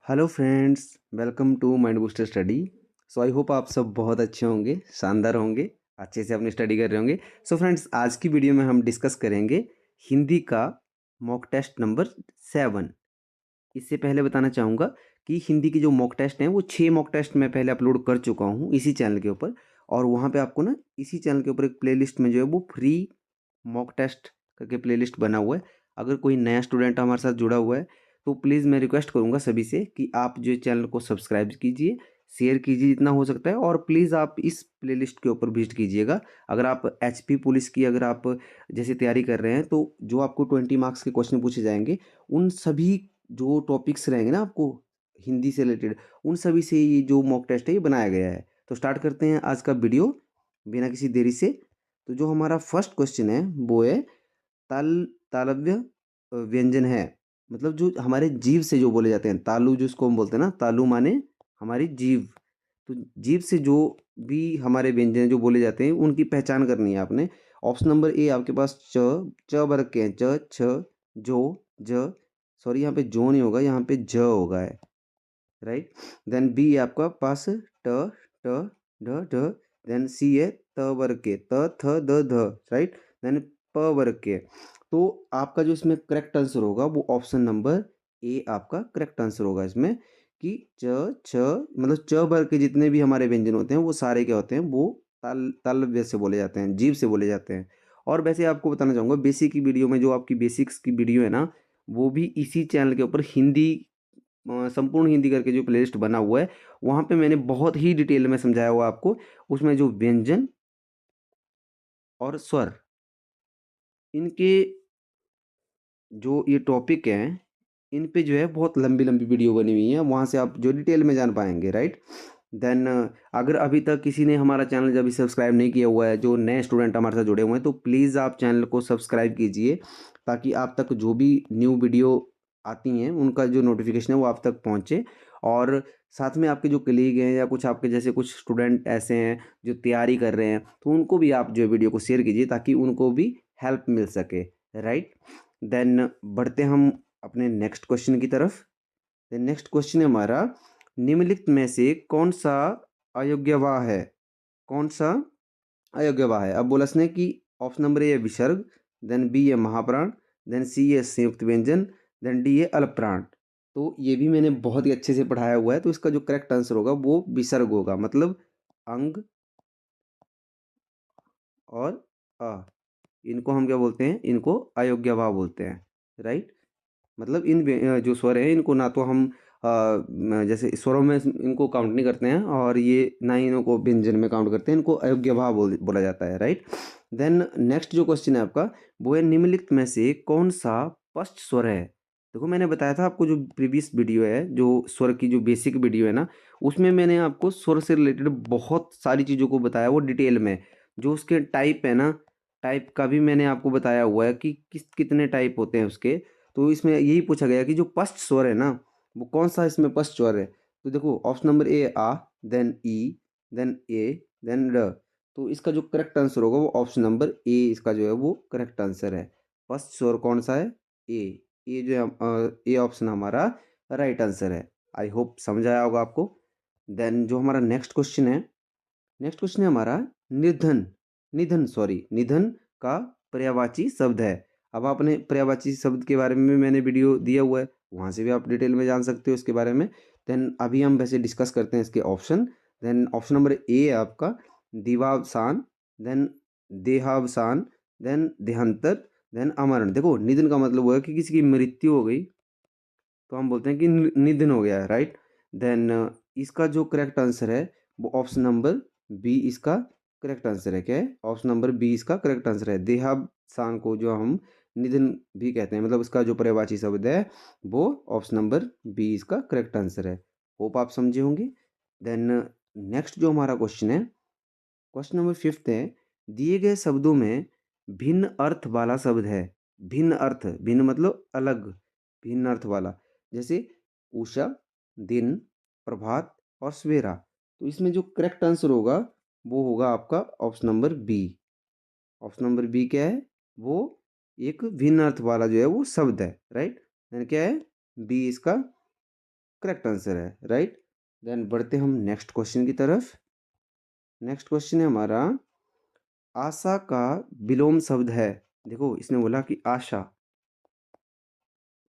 Hello friends, welcome to mind booster study. So I hope आप सब बहुत अच्छे होंगे, शानदार होंगे, अच्छे से अपनी स्टडी कर रहे होंगे। सो फ्रेंड्स, आज की वीडियो में हम डिस्कस करेंगे हिंदी का मॉक टेस्ट नंबर 7। इससे पहले बताना चाहूँगा कि हिंदी की जो मॉक टेस्ट हैं वो 6 मॉक टेस्ट मैं पहले अपलोड कर चुका हूँ इसी चैनल के ऊपर। और वहाँ पे आपको ना इसी चैनल के ऊपर एक प्लेलिस्ट में जो है वो फ्री मॉक टेस्ट करके प्लेलिस्ट बना हुआ है। अगर कोई नया स्टूडेंट हमारे साथ जुड़ा हुआ है तो प्लीज़ मैं रिक्वेस्ट करूँगा सभी से कि आप जो चैनल को सब्सक्राइब कीजिए, शेयर कीजिए जितना हो सकता है, और प्लीज़ आप इस प्लेलिस्ट के ऊपर विजिट कीजिएगा। अगर आप एचपी पुलिस की अगर आप जैसे तैयारी कर रहे हैं तो जो आपको 20 मार्क्स के क्वेश्चन पूछे जाएंगे, उन सभी जो टॉपिक्स रहेंगे ना आपको हिंदी से रिलेटेड, उन सभी से ये जो मॉक टेस्ट है ये बनाया गया है। तो स्टार्ट करते हैं आज का वीडियो बिना किसी देरी से। तो जो हमारा फर्स्ट क्वेश्चन है वो है ताल तालव्य व्यंजन है, मतलब जो हमारे जीभ से जो बोले जाते हैं, तालु जिसको हम बोलते हैं ना, तालु माने हमारी जीभ। तो जीभ से जो भी हमारे व्यंजन जो बोले जाते हैं उनकी पहचान करनी है आपने। ऑप्शन नंबर ए आपके पास च, वर्ग के हैं, च, छ, जो, ज, सॉरी यहाँ पे जो नहीं होगा, यहाँ पे ज होगा है, राइट। देन बी आपका पास ट, ट, ढ, ढ। देन सी है त वर्ग के, त, थ, द, ध, राइट। देन प वर्ग के। तो आपका जो इसमें करेक्ट आंसर होगा वो ऑप्शन नंबर ए आपका करेक्ट आंसर होगा इसमें, कि च, छ, मतलब च वर्ग के जितने भी हमारे व्यंजन होते हैं वो सारे क्या होते हैं, वो तालव्य से बोले जाते हैं, जीभ से बोले जाते हैं। और वैसे आपको बताना चाहूँगा, बेसिक की वीडियो में जो आपकी बेसिक्स की वीडियो है ना, वो भी इसी चैनल के ऊपर हिंदी संपूर्ण हिंदी करके जो प्लेलिस्ट बना हुआ है, वहाँ पे मैंने बहुत ही डिटेल में समझाया हुआ आपको। उसमें जो व्यंजन और स्वर, इनके जो ये टॉपिक हैं, इन पे जो है बहुत लंबी-लंबी वीडियो बनी हुई है, वहाँ से आप जो डिटेल में जान पाएँगे, राइट? देन अगर अभी तक किसी ने हमारा चैनल जब भी सब्सक्राइब नहीं किया हुआ है, जो नए स्टूडेंट हमारे साथ जुड़े हुए हैं, तो प्लीज़ आप चैनल को सब्सक्राइब कीजिए, ताकि आप तक जो भी न्यू वीडियो आती हैं, उनका जो नोटिफ़िकेशन है वो आप तक पहुँचे। और साथ में आपके जो कलीग हैं या कुछ आपके जैसे कुछ स्टूडेंट ऐसे हैं जो तैयारी कर रहे हैं, तो उनको भी आप जो है वीडियो को शेयर कीजिए ताकि उनको भी हेल्प मिल सके, राइट? देन बढ़ते हम अपने नेक्स्ट क्वेश्चन की तरफ। नेक्स्ट क्वेश्चन है हमारा, निम्नलिखित में से कौन सा अयोग्यवाह है? कौन सा अयोग्यवाह है? अब बोला इसने कि ऑप्शन नंबर ए है विसर्ग, देन बी है महाप्राण, देन सी है संयुक्त व्यंजन, देन डी है अल्पप्राण। तो ये भी मैंने बहुत ही अच्छे से पढ़ाया हुआ है, तो इसका जो करेक्ट आंसर होगा वो विसर्ग होगा, मतलब अंग और अ, इनको हम क्या बोलते हैं? इनको अयोग्यवाह बोलते हैं, राइट। मतलब जो स्वर हैं इनको ना तो हम जैसे स्वरों में इनको काउंट नहीं करते हैं, और ये ना ही इनको व्यंजन में काउंट करते हैं, इनको अयोग्य भाव बोला जाता है, राइट। देन नेक्स्ट जो क्वेश्चन है आपका वो है, निम्नलिखित में से कौन सा पश्च स्वर है? देखो मैंने बताया था आपको, जो प्रीवियस वीडियो है, जो स्वर की जो बेसिक वीडियो है ना, उसमें मैंने आपको स्वर से रिलेटेड बहुत सारी चीज़ों को बताया वो डिटेल में। जो उसके टाइप है ना, टाइप का भी मैंने आपको बताया हुआ है कि कितने टाइप होते हैं उसके। तो इसमें यही पूछा गया कि जो पश्च स्वर है ना, वो कौन सा इसमें पश्च स्वर है? तो देखो ऑप्शन नंबर ए आ, देन ई, देन ए, देन र। तो इसका जो करेक्ट आंसर होगा वो ऑप्शन नंबर ए, इसका जो है वो करेक्ट आंसर है। पश्च स्वर कौन सा है? ए। ए जो है ए ऑप्शन हमारा राइट आंसर है। आई होप समझ आया होगा आपको। देन जो हमारा नेक्स्ट क्वेश्चन है, नेक्स्ट क्वेश्चन है हमारा, निधन, निधन का पर्यायवाची शब्द है। अब आपने पर्यायवाची शब्द के बारे में मैंने वीडियो दिया हुआ है, वहाँ से भी आप डिटेल में जान सकते हो इसके बारे में। देन अभी हम वैसे डिस्कस करते हैं इसके option. Then option number A है आपका दिवावसान, देन देहावसान, देन देहांतर, देन अमरण। देखो निधन का मतलब वो है कि किसी की मृत्यु हो गई, तो हम बोलते हैं कि निधन हो गया है, राइट। देन इसका जो करेक्ट आंसर है वो ऑप्शन नंबर बी इसका करेक्ट आंसर है। क्या है? ऑप्शन नंबर बी इसका करेक्ट आंसर है। देहावसान को जो हम निधन भी कहते हैं, मतलब उसका जो पर्यायवाची शब्द है वो ऑप्शन नंबर बी इसका करेक्ट आंसर है। होप आप समझे होंगे। देन नेक्स्ट जो हमारा क्वेश्चन है, क्वेश्चन नंबर फिफ्थ है, दिए गए शब्दों में भिन्न अर्थ वाला शब्द है। भिन्न अर्थ, भिन्न मतलब अलग, भिन्न अर्थ वाला, जैसे उषा, दिन, प्रभात और सवेरा। तो इसमें जो करेक्ट आंसर होगा वो होगा आपका option number B. Option number B क्या है? वो एक भिन्न अर्थ वाला जो है वो शब्द है, राइट। यानी क्या है? बी इसका करेक्ट आंसर है, राइट। देन बढ़ते हम नेक्स्ट क्वेश्चन की तरफ। नेक्स्ट क्वेश्चन है हमारा, आशा का विलोम शब्द है। देखो इसने बोला कि आशा,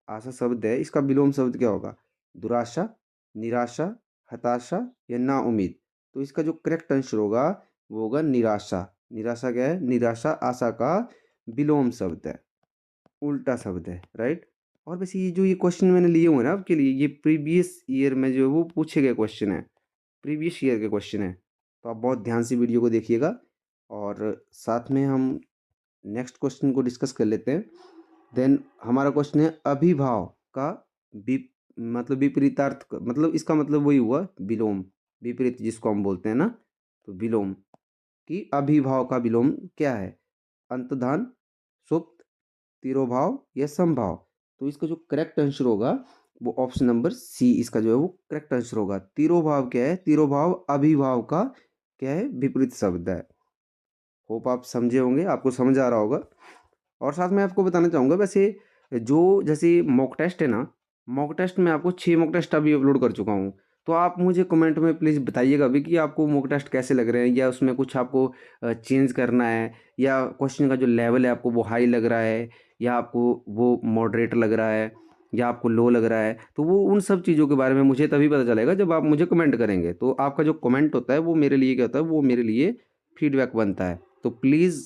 आशा शब्द है, इसका विलोम शब्द क्या होगा? दुराशा, निराशा, हताशा या ना उम्मीद। तो इसका जो करेक्ट आंसर होगा वो होगा निराशा। निराशा क्या है? निराशा आशा का विलोम शब्द है, उल्टा शब्द है, राइट। और वैसे ये जो ये क्वेश्चन मैंने लिए हुए हैं ना आपके लिए, ये प्रीवियस ईयर में जो है वो पूछे गए क्वेश्चन है, प्रीवियस ईयर के क्वेश्चन है। तो आप बहुत ध्यान से वीडियो को देखिएगा और साथ में हम नेक्स्ट क्वेश्चन को डिस्कस कर लेते हैं। देन हमारा क्वेश्चन है, अभिभाव का मतलब विपरीतार्थ मतलब इसका मतलब वही हुआ विलोम, विपरीत जिसको हम बोलते हैं ना, तो विलोम कि अभिभाव का विलोम क्या है? अंतधान, सुप्त, तिरोभाव या समभाव। तो इसका जो करेक्ट आंसर होगा वो ऑप्शन नंबर सी, इसका जो है वो करेक्ट आंसर होगा। तिरोभाव क्या है? तिरोभाव अभिभाव का क्या है? विपरीत शब्द है। होप आप समझे होंगे, आपको समझ आ रहा होगा। और साथ में आपको बताना चाहूँगा, वैसे जो जैसे मॉक टेस्ट है ना, मॉक टेस्ट में आपको 6 मॉक टेस्ट अभी अपलोड कर चुका हूँ। तो आप मुझे कमेंट में प्लीज़ बताइएगा भी कि आपको मॉक टेस्ट कैसे लग रहे हैं, या उसमें कुछ आपको चेंज करना है, या क्वेश्चन का जो लेवल है आपको वो हाई लग रहा है, या आपको वो मॉडरेट लग रहा है, या आपको लो लग रहा है। तो वो उन सब चीज़ों के बारे में मुझे तभी पता चलेगा जब आप मुझे कमेंट करेंगे। तो आपका जो कमेंट होता है वो मेरे लिए क्या होता है? वो मेरे लिए फीडबैक बनता है। तो प्लीज़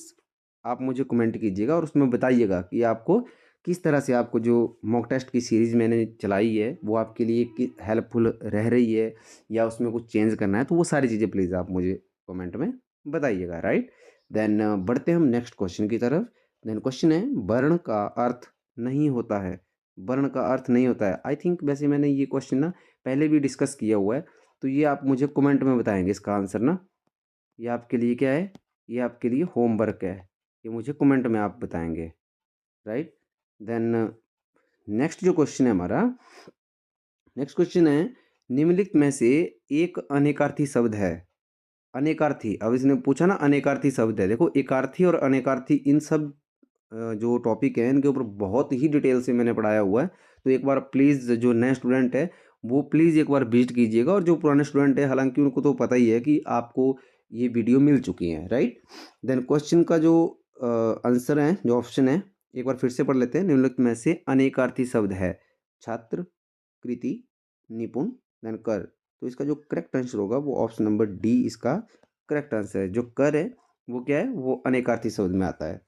आप मुझे कमेंट कीजिएगा और उसमें बताइएगा कि आपको किस तरह से, आपको जो मॉक टेस्ट की सीरीज़ मैंने चलाई है वो आपके लिए कि हेल्पफुल रह रही है, या उसमें कुछ चेंज करना है। तो वो सारी चीज़ें प्लीज़ आप मुझे कमेंट में बताइएगा, राइट। देन बढ़ते हम नेक्स्ट क्वेश्चन की तरफ। देन क्वेश्चन है, वर्ण का अर्थ नहीं होता है। वर्ण का अर्थ नहीं होता है, आई थिंक वैसे मैंने ये क्वेश्चन ना पहले भी डिस्कस किया हुआ है। तो ये आप मुझे कमेंट में बताएंगे इसका आंसर ना। ये आपके लिए क्या है? ये आपके लिए होमवर्क है, ये मुझे कमेंट में आप बताएंगे, राइट। देन नेक्स्ट जो क्वेश्चन है हमारा, नेक्स्ट क्वेश्चन है, निम्नलिखित में से एक अनेकार्थी शब्द है। अनेकार्थी, अब इसने पूछा ना अनेकार्थी शब्द है। देखो एकार्थी और अनेकार्थी इन सब जो टॉपिक है इनके ऊपर बहुत ही डिटेल से मैंने पढ़ाया हुआ है। तो एक बार प्लीज़ जो नए स्टूडेंट है वो प्लीज़ एक बार विजिट कीजिएगा, और जो पुराने स्टूडेंट है हालांकि उनको तो पता ही है कि आपको ये वीडियो मिल चुकी है, राइट। देन क्वेश्चन का जो आंसर है, जो ऑप्शन है, एक बार फिर से पढ़ लेते हैं। निम्नलिखित में से अनेकार्थी शब्द है, छात्र, कृति, निपुण, देन कर। तो इसका जो करेक्ट आंसर होगा वो ऑप्शन नंबर डी इसका करेक्ट आंसर है। जो कर है वो क्या है? वो अनेकार्थी शब्द में आता है।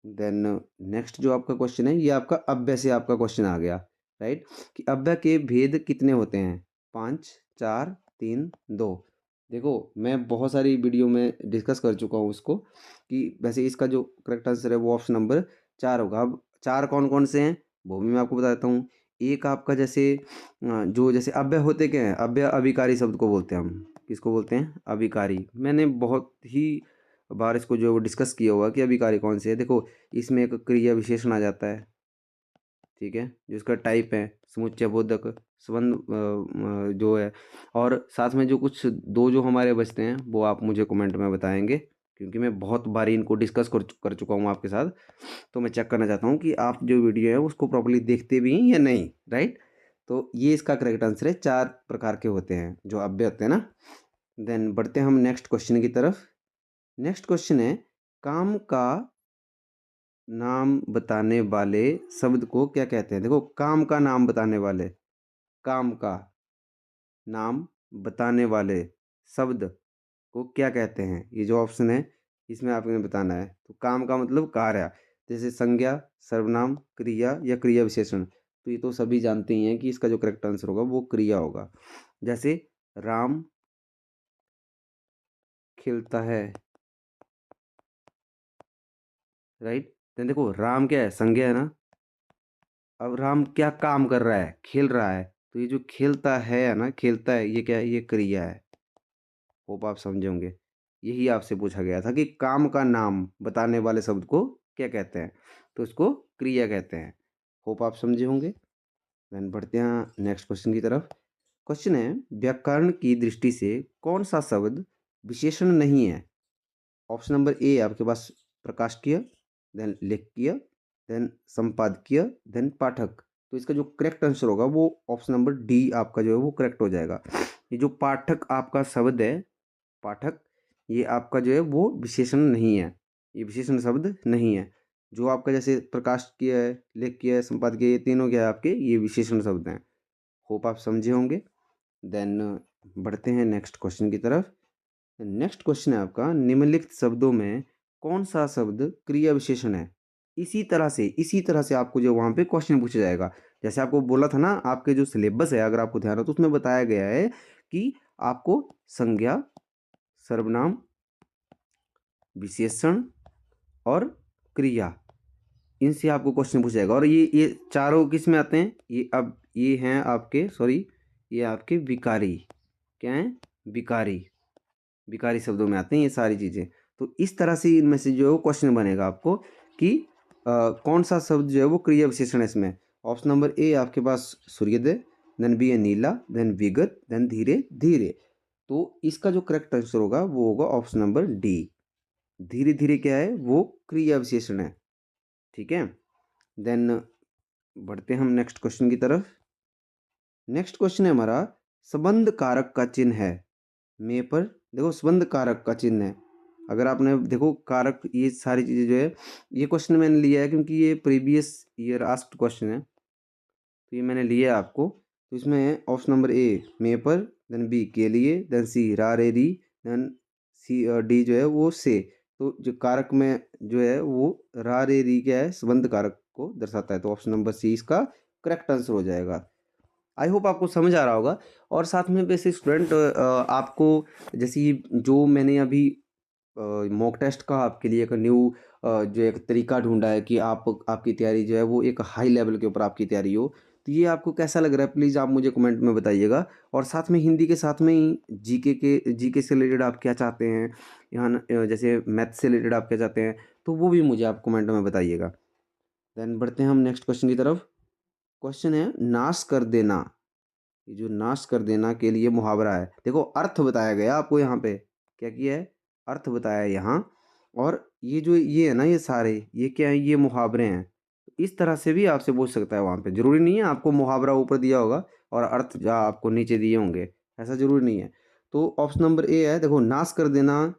देन नेक्स्ट जो आपका क्वेश्चन है, ये आपका अव्यय से आपका क्वेश्चन आ गया, राइट। कि अव्यय के भेद कितने होते हैं? 5, 4, 3, 2। देखो मैं बहुत सारी वीडियो में डिस्कस कर चुका हूँ इसको, कि वैसे इसका जो करेक्ट आंसर है वो ऑप्शन नंबर 4 होगा। अब 4 कौन कौन से हैं वो भी मैं आपको बता देता हूँ। एक आपका जैसे जो जैसे अव्यय होते क्या हैं? अव्यय अभिकारी शब्द को बोलते हैं हम। किसको बोलते हैं? अभिकारी। मैंने बहुत ही बार इसको जो डिस्कस किया हुआ कि अभिकारी कौन से है। देखो इसमें एक क्रिया विशेषण आ जाता है, ठीक है, जो इसका टाइप है समुच्चय बोधक संबंध जो है। और साथ में जो कुछ दो जो हमारे बचते हैं वो आप मुझे कमेंट में बताएंगे, क्योंकि मैं बहुत बार इनको डिस्कस कर चुका हूँ आपके साथ। तो मैं चेक करना चाहता हूँ कि आप जो वीडियो है उसको प्रॉपर्ली देखते भी हैं या नहीं, राइट। तो ये इसका करेक्ट आंसर है। 4 प्रकार के होते हैं जो अव्यय होते हैं ना। देन बढ़ते हैं हम नेक्स्ट क्वेश्चन की तरफ। नेक्स्ट क्वेश्चन है, काम का नाम बताने वाले शब्द को क्या कहते हैं? देखो काम का नाम बताने वाले, काम का नाम बताने वाले शब्द को क्या कहते हैं? ये जो ऑप्शन है इसमें आपने बताना है। तो काम का मतलब कार्य, जैसे संज्ञा, सर्वनाम, क्रिया या क्रिया विशेषण। तो ये तो सभी जानते ही हैं कि इसका जो करेक्ट आंसर होगा वो क्रिया होगा। जैसे राम खिलता है, राइट। तो देखो राम क्या है? संज्ञा है ना। अब राम क्या काम कर रहा है? खेल रहा है। तो ये जो खेलता है ना, खेलता है, ये क्या है? ये क्रिया है। होप आप समझे होंगे। यही आपसे पूछा गया था कि काम का नाम बताने वाले शब्द को क्या कहते हैं? तो इसको क्रिया कहते हैं। होप आप समझे होंगे। देन बढ़ते हैं नेक्स्ट क्वेश्चन की तरफ। क्वेश्चन है, व्याकरण की दृष्टि से कौन सा शब्द विशेषण नहीं है? ऑप्शन नंबर ए आपके पास, प्रकाशकीय, देन लेखकीय, देन संपादकीय, देन पाठक। तो इसका जो करेक्ट आंसर होगा वो ऑप्शन नंबर डी आपका जो है वो करेक्ट हो जाएगा। ये जो पाठक आपका शब्द है, पाठक, ये आपका जो है वो विशेषण नहीं है, ये विशेषण शब्द नहीं है। जो आपका जैसे प्रकाश किया है, लेख किया है, संपादकीय, ये तीनों क्या है आपके, ये विशेषण शब्द हैं। होप आप समझे होंगे। देन बढ़ते हैं नेक्स्ट क्वेश्चन की तरफ। नेक्स्ट क्वेश्चन है आपका, निम्नलिखित शब्दों में कौन सा शब्द क्रिया विशेषण है। इसी तरह से आपको जो वहाँ पे क्वेश्चन पूछा जाएगा। जैसे आपको बोला था ना, आपके जो सिलेबस है अगर आपको ध्यान हो तो उसमें बताया गया है कि आपको संज्ञा, सर्वनाम, विशेषण और क्रिया, इनसे आपको क्वेश्चन पूछा जाएगा। और ये चारों किस में आते हैं, ये अब ये हैं आपके, सॉरी, ये आपके विकारी, क्या हैं, विकारी, विकारी शब्दों में आते हैं ये सारी चीज़ें। तो इस तरह से इनमें से जो है वो क्वेश्चन बनेगा आपको कि कौन सा शब्द जो है वो क्रिया विशेषण है इसमें। ऑप्शन नंबर ए आपके पास सूर्योदय, देन बी है नीला, देन विगत, देन धीरे धीरे। तो इसका जो करेक्ट आंसर होगा वो होगा ऑप्शन नंबर डी। धीरे धीरे क्या है, वो क्रिया विशेषण है। ठीक है। देन बढ़ते हैं हम नेक्स्ट क्वेश्चन की तरफ। नेक्स्ट क्वेश्चन है हमारा, संबंध कारक का चिन्ह है। मे पर देखो संबंध कारक का चिन्ह है। अगर आपने देखो कारक, ये सारी चीज़ें जो है, ये क्वेश्चन मैंने लिया है क्योंकि ये प्रीवियस ईयर आस्क्ड क्वेश्चन है, तो ये मैंने लिया है आपको। तो इसमें ऑप्शन नंबर ए मे पर, देन बी के लिए, देन सी रा रे री, देन सी डी जो है वो से। तो जो कारक में जो है वो रा रे री क्या है, संबंध कारक को दर्शाता है। तो ऑप्शन नंबर सी इसका करेक्ट आंसर हो जाएगा। आई होप आपको समझ आ रहा होगा। और साथ में वैसे स्टूडेंट आपको जैसे ये जो मैंने अभी मॉक टेस्ट का आपके लिए एक न्यू जो एक तरीका ढूंढा है कि आप आपकी तैयारी जो है वो एक हाई लेवल के ऊपर आपकी तैयारी हो, तो ये आपको कैसा लग रहा है प्लीज़ आप मुझे कमेंट में बताइएगा। और साथ में हिंदी के साथ में ही जीके से रिलेटेड आप क्या चाहते हैं, यहाँ जैसे मैथ से रिलेटेड आप क्या चाहते हैं, तो वो भी मुझे आप कमेंट में बताइएगा। देन बढ़ते हैं हम नेक्स्ट क्वेश्चन की तरफ। क्वेश्चन है, नाश कर देना। ये जो नाश कर देना के लिए मुहावरा है, देखो अर्थ बताया गया आपको यहाँ पे, क्या किया है, अर्थ बताया है यहाँ। और ये जो ये है ना, ये सारे ये क्या है, ये मुहावरे हैं। इस तरह से भी आपसे पूछ सकता है वहाँ पे, जरूरी नहीं है आपको मुहावरा ऊपर दिया होगा और अर्थ जा आपको नीचे दिए होंगे, ऐसा जरूरी नहीं है। तो ऑप्शन नंबर ए है, देखो नाश कर देना,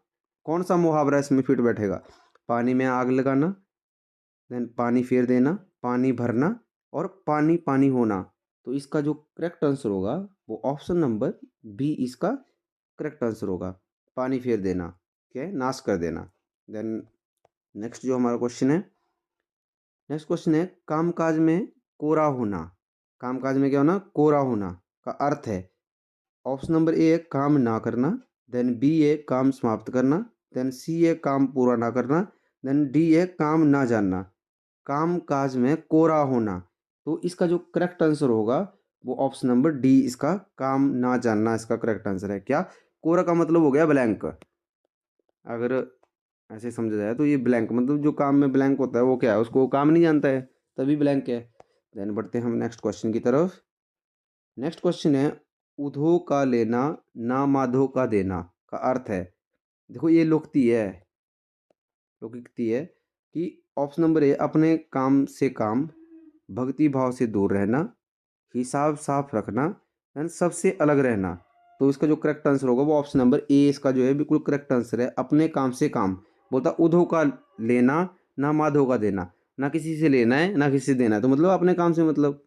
कौन सा मुहावरा इसमें फिट बैठेगा, पानी में आग लगाना, देन पानी फेर देना, पानी भरना और पानी पानी होना। तो इसका जो करेक्ट आंसर होगा वो ऑप्शन नंबर बी इसका करेक्ट आंसर होगा, पानी फेर देना, क्या है, नाश कर देना। देन नेक्स्ट जो हमारा क्वेश्चन है, नेक्स्ट क्वेश्चन है, कामकाज में कोरा होना। कामकाज में क्या होना, कोरा होना का अर्थ है। ऑप्शन नंबर ए है काम ना करना, देन बी है काम समाप्त करना, देन सी है काम पूरा ना करना, देन डी है काम ना जानना। काम काज में कोरा होना, तो इसका जो करेक्ट आंसर होगा वो ऑप्शन नंबर डी इसका काम ना जानना इसका करेक्ट आंसर है। क्या, कोरा का मतलब हो गया ब्लैंक। अगर ऐसे समझा जाए तो ये ब्लैंक मतलब जो काम में ब्लैंक होता है वो क्या है, उसको वो काम नहीं जानता है, तभी ब्लैंक है। देन बढ़ते हैं हम नेक्स्ट क्वेश्चन की तरफ। नेक्स्ट क्वेश्चन है, उधो का लेना ना माधो का देना का अर्थ है। देखो ये लोकती है, लोकोक्ति है कि ऑप्शन नंबर ए अपने काम से काम, भक्ति भाव से दूर रहना, हिसाब साफ रखना, एंड सबसे अलग रहना। तो इसका जो करेक्ट आंसर होगा वो ऑप्शन नंबर ए इसका जो है बिल्कुल करेक्ट आंसर है, अपने काम से काम। बोलता उधो का लेना ना माधो का देना, ना किसी से लेना है ना किसी से देना है, तो मतलब अपने काम से मतलब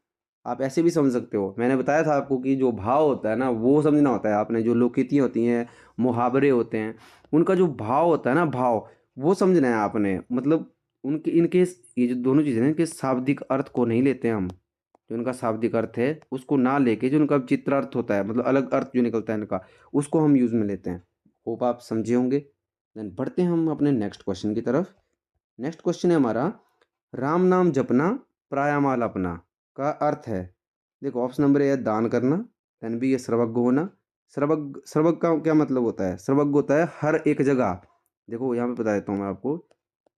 आप ऐसे भी समझ सकते हो। मैंने बताया था आपको कि जो भाव होता है ना वो समझना होता है आपने, जो लोकोक्तियाँ होती हैं, मुहावरे होते हैं, उनका जो भाव होता है ना, भाव वो समझना है आपने। मतलब उनके इनके ये जो दोनों चीज़ें हैं इनके शाब्दिक अर्थ को नहीं लेते हम, जो उनका शाब्दिक अर्थ है उसको ना लेके जो उनका चित्रार्थ होता है, मतलब अलग अर्थ जो निकलता है इनका, उसको हम यूज़ में लेते हैं। होप आप समझे होंगे। देन बढ़ते हैं हम अपने नेक्स्ट क्वेश्चन की तरफ। नेक्स्ट क्वेश्चन है हमारा, राम नाम जपना प्रायामाल अपना का अर्थ है। देखो ऑप्शन नंबर ए है दान करना, देन बी है सर्वज्ञ होना। सर्वज्ञ का क्या मतलब होता है, सर्वज्ञ होता है हर एक जगह। देखो यहाँ पे बता देता हूँ मैं आपको,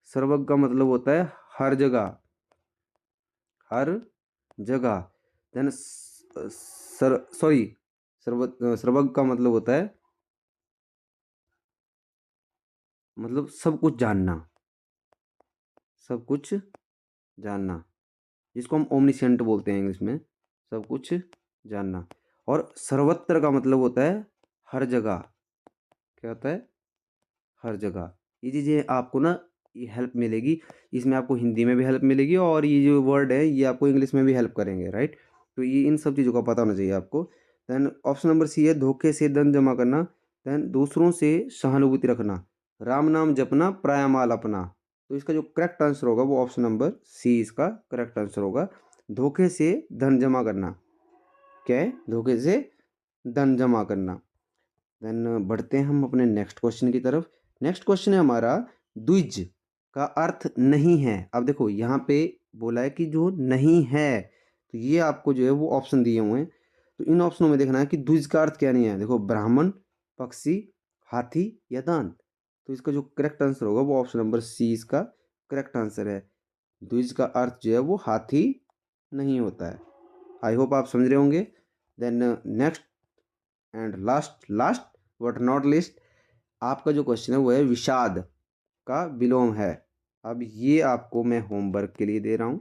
सर्वज्ञ का मतलब होता है हर जगह, हर जगह। देन सर सॉरी सर्वज्ञ का मतलब होता है मतलब सब कुछ जानना, सब कुछ जानना। जिसको हम ओमनिसेंट बोलते हैं इंग्लिश में, सब कुछ जानना। और सर्वत्र का मतलब होता है हर जगह। क्या होता है? हर जगह। ये चीज़ें आपको ना ये हेल्प मिलेगी, इसमें आपको हिंदी में भी हेल्प मिलेगी और ये जो वर्ड है ये आपको इंग्लिश में भी हेल्प करेंगे, राइट। तो ये इन सब चीज़ों का पता होना चाहिए आपको। देन ऑप्शन नंबर सी है धोखे से धन जमा करना। देन दूसरों से सहानुभूति रखना, राम नाम जपना, पराया माल अपना। तो इसका जो करेक्ट आंसर होगा वो ऑप्शन नंबर सी इसका करेक्ट आंसर होगा। धोखे से धन जमा करना, क्या है? धोखे से धन जमा करना। देन बढ़ते हैं हम अपने नेक्स्ट क्वेश्चन की तरफ। नेक्स्ट क्वेश्चन है हमारा, द्विज का अर्थ नहीं है। अब देखो यहाँ पे बोला है कि जो नहीं है, तो ये आपको जो है वो ऑप्शन दिए हुए हैं। तो इन ऑप्शनों में देखना है कि द्विज का अर्थ क्या नहीं है। देखो ब्राह्मण, पक्षी, हाथी या दांत। तो इसका जो करेक्ट आंसर होगा वो ऑप्शन नंबर सी इसका करेक्ट आंसर है। द्विज का अर्थ जो है वो हाथी नहीं होता है। आई होप आप समझ रहे होंगे। Then next and last last but not least, आपका जो क्वेश्चन है वो है विषाद का विलोम है। अब ये आपको मैं होमवर्क के लिए दे रहा हूँ,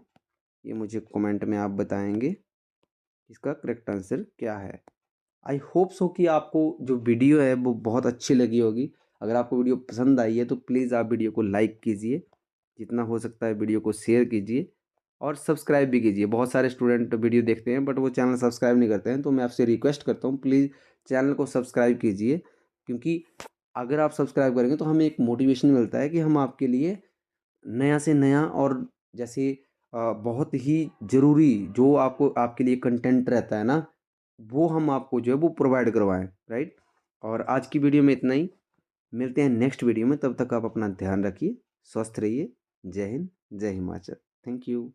ये मुझे कमेंट में आप बताएंगे इसका करेक्ट आंसर क्या है। आई होप सो कि आपको जो वीडियो है वो बहुत अच्छी लगी होगी। अगर आपको वीडियो पसंद आई है तो प्लीज़ आप वीडियो को लाइक कीजिए, जितना हो सकता है वीडियो को शेयर कीजिए और सब्सक्राइब भी कीजिए। बहुत सारे स्टूडेंट वीडियो देखते हैं बट वो चैनल सब्सक्राइब नहीं करते हैं, तो मैं आपसे रिक्वेस्ट करता हूँ प्लीज़ चैनल को सब्सक्राइब कीजिए, क्योंकि अगर आप सब्सक्राइब करेंगे तो हमें एक मोटिवेशन मिलता है कि हम आपके लिए नया से नया और जैसे बहुत ही ज़रूरी जो आपको आपके लिए कंटेंट रहता है ना, वो हम आपको जो है वो प्रोवाइड करवाएं, राइट। और आज की वीडियो में इतना ही, मिलते हैं नेक्स्ट वीडियो में। तब तक आप अपना ध्यान रखिए, स्वस्थ रहिए। जय हिंद, जय हिमाचल। Thank you.